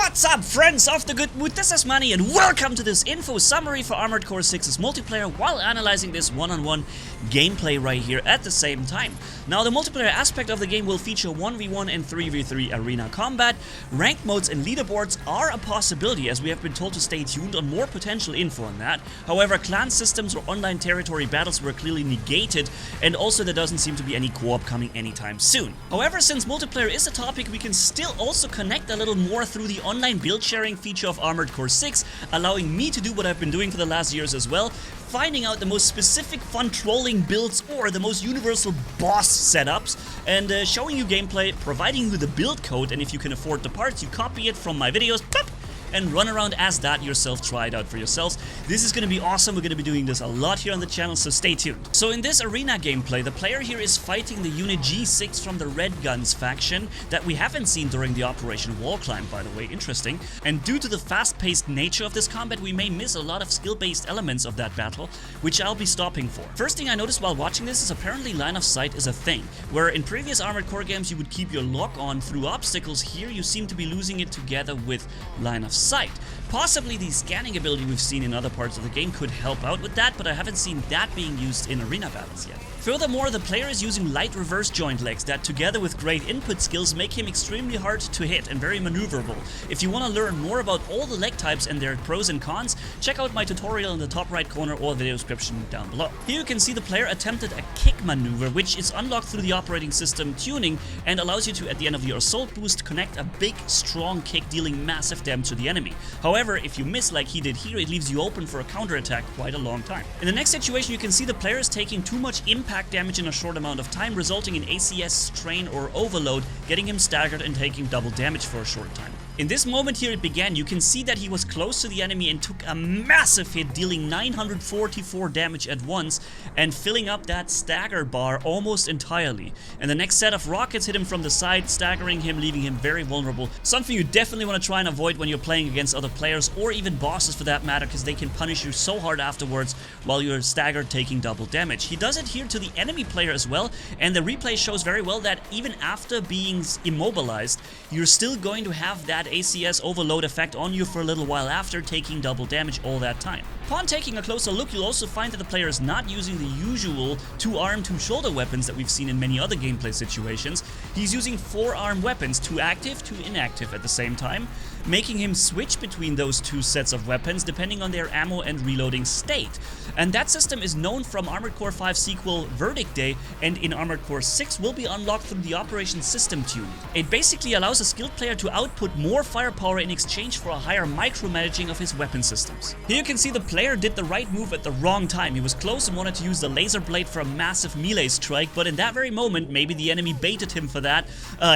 What's up, friends of the good mood? This is Manni and welcome to this info summary for Armored Core 6's multiplayer while analyzing this one-on-one gameplay right here at the same time. Now, the multiplayer aspect of the game will feature 1v1 and 3v3 arena combat. Ranked modes and leaderboards are a possibility, as we have been told to stay tuned on more potential info on that. However, clan systems or online territory battles were clearly negated, and also there doesn't seem to be any co-op coming anytime soon. However, since multiplayer is a topic, we can still also connect a little more through the online build sharing feature of Armored Core 6, allowing me to do what I've been doing for the last years as well, finding out the most specific fun trolling builds or the most universal boss setups, and showing you gameplay, providing you the build code, and if you can afford the parts, you copy it from my videos, pop, and run around as that yourself, try it out for yourselves. This is going to be awesome. We're going to be doing this a lot here on the channel, so stay tuned. So in this arena gameplay, the player here is fighting the unit G6 from the Red Guns faction that we haven't seen during the Operation Wall Climb, by the way, interesting. And due to the fast-paced nature of this combat, we may miss a lot of skill-based elements of that battle, which I'll be stopping for. First thing I noticed while watching this is apparently line of sight is a thing, where in previous Armored Core games you would keep your lock on through obstacles. Here you seem to be losing it together with line of sight. Possibly the scanning ability we've seen in other parts of the game could help out with that, but I haven't seen that being used in arena battles yet. Furthermore, the player is using light reverse joint legs that, together with great input skills, make him extremely hard to hit and very maneuverable. If you want to learn more about all the leg types and their pros and cons, check out my tutorial in the top right corner or video description down below. Here you can see the player attempted a kick maneuver, which is unlocked through the operating system tuning and allows you to, at the end of your assault boost, connect a big, strong kick dealing massive damage to the enemy. However, if you miss like he did here, it leaves you open for a counterattack quite a long time. In the next situation, you can see the player is taking too much impact damage in a short amount of time, resulting in ACS strain or overload, getting him staggered and taking double damage for a short time. In this moment here it began, you can see that he was close to the enemy and took a massive hit, dealing 944 damage at once and filling up that stagger bar almost entirely. And the next set of rockets hit him from the side, staggering him, leaving him very vulnerable. Something you definitely want to try and avoid when you're playing against other players, or even bosses for that matter, because they can punish you so hard afterwards while you're staggered taking double damage. He does it here to the enemy player as well, and the replay shows very well that even after being immobilized, you're still going to have that ACS overload effect on you for a little while after taking double damage all that time. Upon taking a closer look, you'll also find that the player is not using the usual two-arm, two-shoulder weapons that we've seen in many other gameplay situations. He's using four-arm weapons, two active, two inactive at the same time, making him switch between those two sets of weapons depending on their ammo and reloading state. And that system is known from Armored Core 5 sequel Verdict Day, and in Armored Core 6 will be unlocked through the Operation System tuning. It basically allows a skilled player to output more firepower in exchange for a higher micromanaging of his weapon systems. Here you can see the player did the right move at the wrong time. He was close and wanted to use the laser blade for a massive melee strike, but in that very moment, maybe the enemy baited him for that,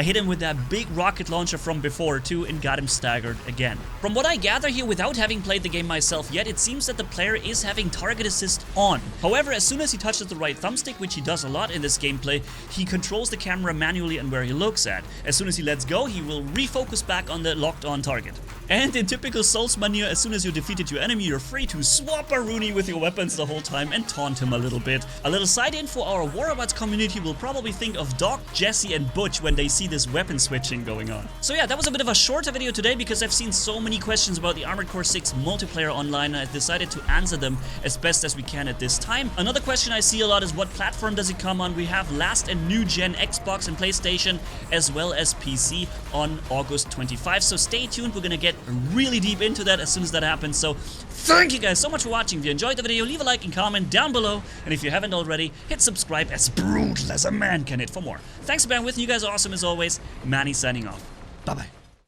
hit him with that big rocket launcher from before too, and got him staggered again. From what I gather here, without having played the game myself yet, it seems that the player is having target assist on. However, as soon as he touches the right thumbstick, which he does a lot in this gameplay, he controls the camera manually and where he looks at. As soon as he lets go, he will refocus back on the locked on target. And in typical Souls manure, as soon as you defeated your enemy, you're free to swap a Rooney with your weapons the whole time and taunt him a little bit. A little side info, our War Robots community will probably think of Doc, Jesse and Butch when they see this weapon switching going on. So yeah, that was a bit of a shorter video today because I've seen so many questions about the Armored Core 6 multiplayer online, and I decided to answer them as best as we can at this time. Another question I see a lot is what platform does it come on? We have last and new gen Xbox and PlayStation as well as PC on August 25, so stay tuned. We're gonna get really deep into that as soon as that happens. So thank you guys so much for watching. If you enjoyed the video, leave a like and comment down below, and if you haven't already, hit subscribe as brutal as a man can hit for more. Thanks for being with me. You guys are awesome as always. Manni signing off. Bye bye.